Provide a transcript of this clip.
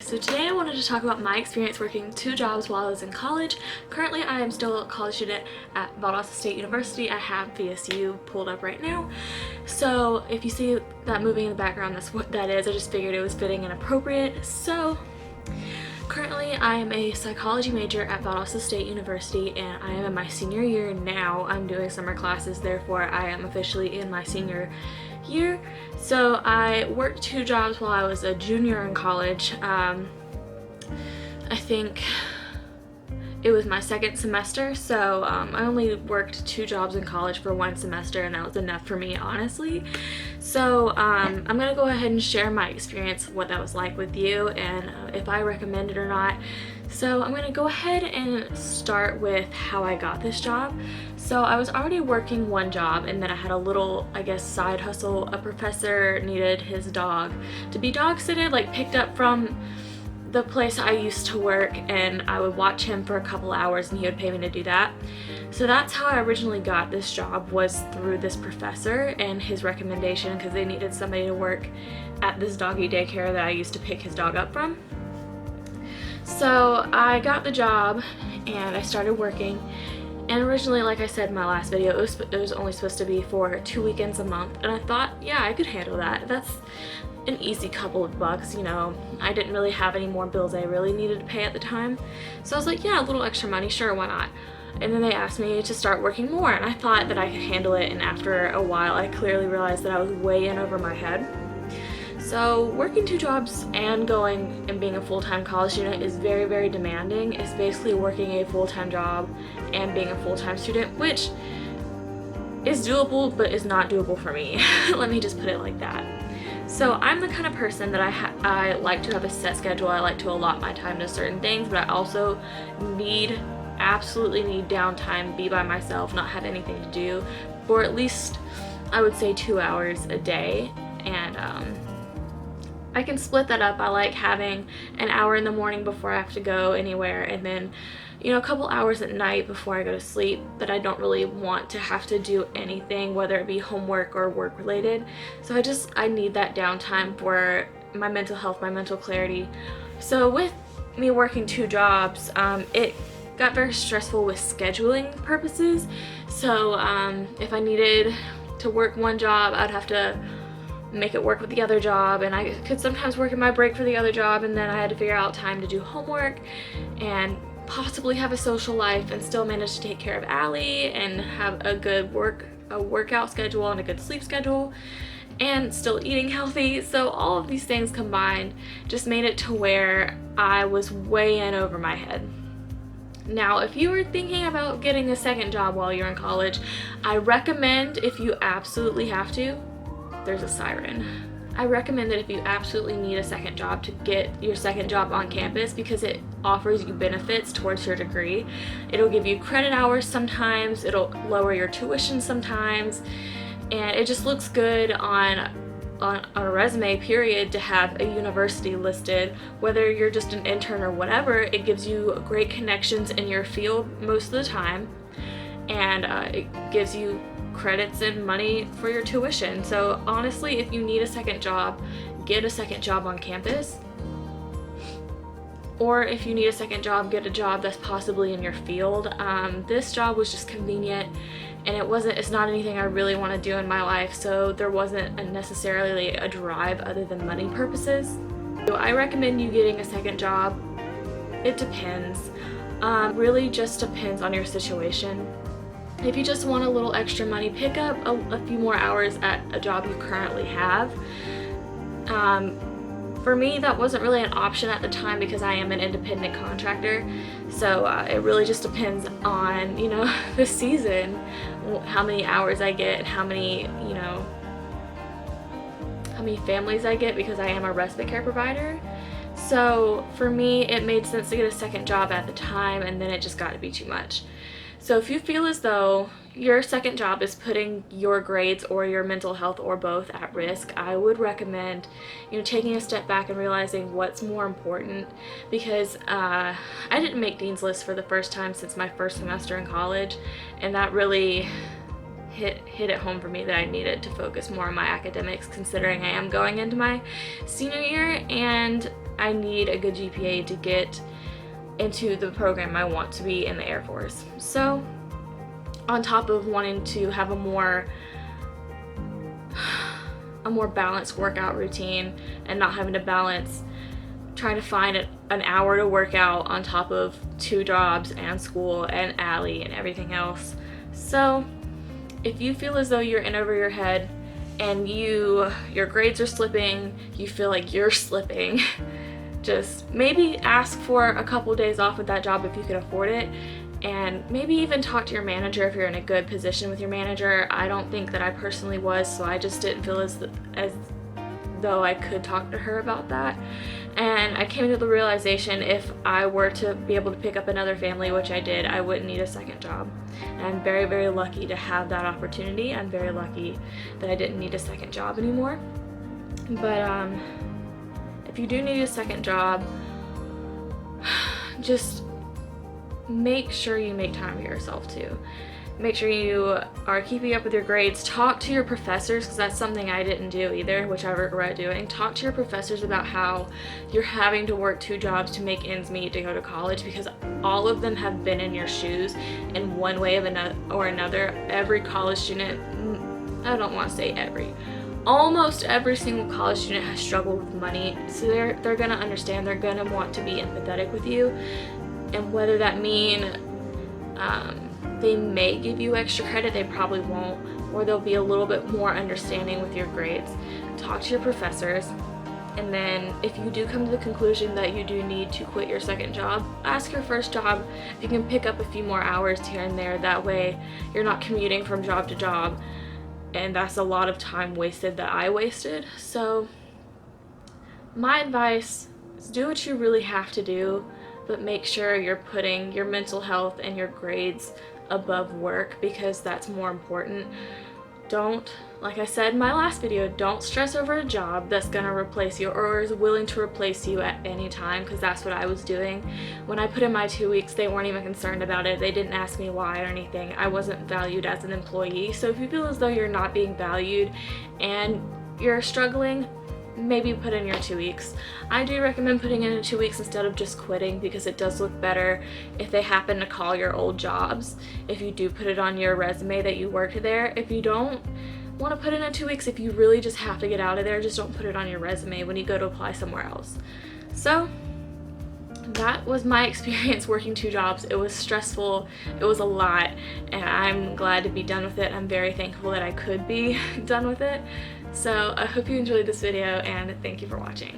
So today I wanted to talk about my experience working 2 jobs while I was in college. Currently I am still a college student at Valdosta State University. I have VSU pulled up right now. So if you see that moving in the background, that's what that is. I just figured it was fitting and appropriate. So currently I am a psychology major at Valdosta State University and I am in my senior year now. I'm doing summer classes, therefore I am officially in my senior year. So I worked 2 jobs while I was a junior in college. I think it was my second semester, so I only worked 2 jobs in college for 1 semester, and that was enough for me, honestly. So I'm gonna go ahead and share my experience, what that was like with you, and if I recommend it or not. So I'm gonna go ahead and start with how I got this job. So I was already working 1 job, and then I had a little, I guess, side hustle. A professor needed his dog to be dog sitted, like picked up from the place I used to work, and I would watch him for a couple hours and he would pay me to do that. So that's how I originally got this job, was through this professor and his recommendation, because they needed somebody to work at this doggy daycare that I used to pick his dog up from. So I got the job and I started working, and originally, like I said in my last video, it was only supposed to be for 2 weekends a month, and I thought, yeah, I could handle that. That's an easy couple of bucks, you know. I didn't really have any more bills I really needed to pay at the time, so I was like, yeah, a little extra money, sure, why not? And then they asked me to start working more, and I thought that I could handle it, and after a while I clearly realized that I was way in over my head. So working 2 jobs and going and being a full-time college student is very, very demanding. It's basically working a full-time job and being a full-time student, which is doable but is not doable for me. Let me just put it like that. So I'm the kind of person that I like to have a set schedule. I like to allot my time to certain things, but I also absolutely need downtime, be by myself, not have anything to do for at least, I would say, 2 hours a day. And I can split that up. I like having an hour in the morning before I have to go anywhere, and then, you know, a couple hours at night before I go to sleep, but I don't really want to have to do anything, whether it be homework or work related. So I need that downtime for my mental health, my mental clarity. So with me working 2 jobs, it got very stressful with scheduling purposes. So if I needed to work 1 job, I'd have to make it work with the other job, and I could sometimes work in my break for the other job, and then I had to figure out time to do homework and possibly have a social life and still manage to take care of Allie and have a good workout schedule and a good sleep schedule and still eating healthy. So all of these things combined just made it to where I was way in over my head. Now, if you were thinking about getting a second job while you're in college, I recommend, if you absolutely have to, there's a siren. I recommend that if you absolutely need a second job, to get your second job on campus, because it offers you benefits towards your degree. It'll give you credit hours sometimes, it'll lower your tuition sometimes, and it just looks good on a resume, period, to have a university listed. Whether you're just an intern or whatever, it gives you great connections in your field most of the time, and it gives you credits and money for your tuition. So honestly, if you need a second job, get a second job on campus. Or if you need a second job, get a job that's possibly in your field. This job was just convenient, and it's not anything I really want to do in my life, so there wasn't necessarily a drive other than money purposes. So I recommend you getting a second job. It depends. Really just depends on your situation. If you just want a little extra money, pick up a few more hours at a job you currently have. For me, that wasn't really an option at the time because I am an independent contractor. So it really just depends on, you know, the season, how many hours I get, and how many families I get, because I am a respite care provider. So for me, it made sense to get a second job at the time, and then it just got to be too much. So if you feel as though your second job is putting your grades or your mental health or both at risk, I would recommend, you know, taking a step back and realizing what's more important, because I didn't make Dean's List for the first time since my first semester in college, and that really hit it home for me that I needed to focus more on my academics, considering I am going into my senior year. And I need a good GPA to get into the program I want to be in the Air Force. So on top of wanting to have a more balanced workout routine and not having to balance trying to find an hour to work out on top of 2 jobs and school and Allie and everything else. So if you feel as though you're in over your head and your grades are slipping, you feel like you're slipping, just maybe ask for a couple days off with that job if you can afford it, and maybe even talk to your manager if you're in a good position with your manager. I don't think that I personally was, so I just didn't feel as though I could talk to her about that. And I came to the realization if I were to be able to pick up another family, which I did, I wouldn't need a second job. And I'm very, very lucky to have that opportunity. I'm very lucky that I didn't need a second job anymore. But if you do need a second job, just make sure you make time for yourself too. Make sure you are keeping up with your grades. Talk to your professors, because that's something I didn't do either, which I regret doing. Talk to your professors about how you're having to work 2 jobs to make ends meet to go to college, because all of them have been in your shoes in one way or another. Every college student, I don't want to say every, almost every single college student has struggled with money, so they're gonna understand. They're gonna want to be empathetic with you, and whether that mean they may give you extra credit, they probably won't, or they'll be a little bit more understanding with your grades. Talk to your professors, and then if you do come to the conclusion that you do need to quit your second job, ask your first job if you can pick up a few more hours here and there. That way you're not commuting from job to job, and that's a lot of time wasted that I wasted. So my advice is do what you really have to do, but make sure you're putting your mental health and your grades above work, because that's more important. Don't, like I said in my last video, don't stress over a job that's gonna replace you or is willing to replace you at any time, because that's what I was doing. When I put in my 2 weeks, they weren't even concerned about it. They didn't ask me why or anything. I wasn't valued as an employee. So if you feel as though you're not being valued and you're struggling, maybe put in your 2 weeks. I do recommend putting in 2 weeks instead of just quitting, because it does look better if they happen to call your old jobs, if you do put it on your resume that you worked there. If you don't want to put in 2 weeks, if you really just have to get out of there, just don't put it on your resume when you go to apply somewhere else. So that was my experience working 2 jobs. It was stressful, it was a lot, and I'm glad to be done with it. I'm very thankful that I could be done with it. So I hope you enjoyed this video, and thank you for watching.